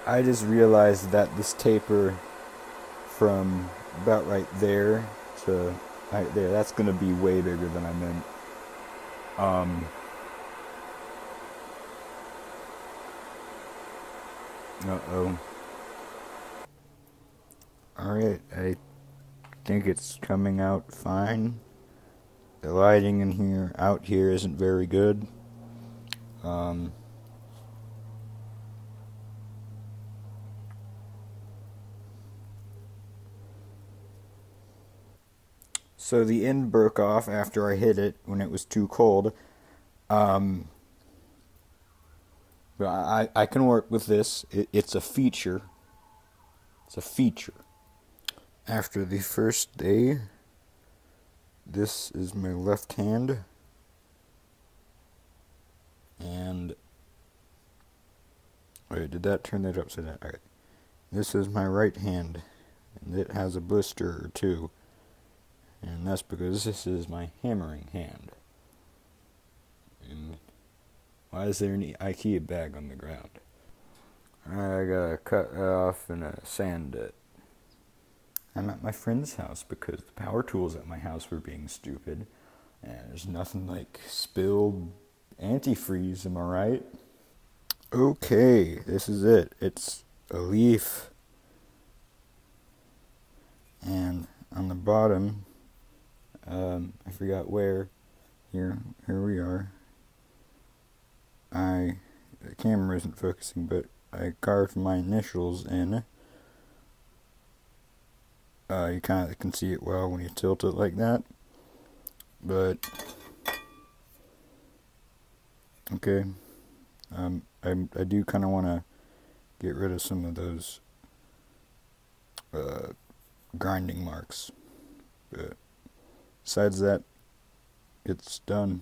I just realized that this taper from about right there to right there, that's gonna be way bigger than I meant. Um, uh-oh. Alright, I think it's coming out fine. The lighting in here, out here, isn't very good. Um, so the end broke off after I hit it when it was too cold. Um, but I can work with this. It's a feature. It's a feature. After the first day, this is my left hand. And wait, did that turn that upside down? Alright. This is my right hand, and it has a blister or two. And that's because this is my hammering hand. And why is there an IKEA bag on the ground? I gotta cut it off and sand it. I'm at my friend's house because the power tools at my house were being stupid. And there's nothing like spilled antifreeze, am I right? Okay, this is it. It's a leaf. And on the bottom, I forgot where. Here we are. The camera isn't focusing, but I carved my initials in. You kind of can see it well when you tilt it like that. But okay, I do kind of want to get rid of some of those grinding marks. But besides that, it's done.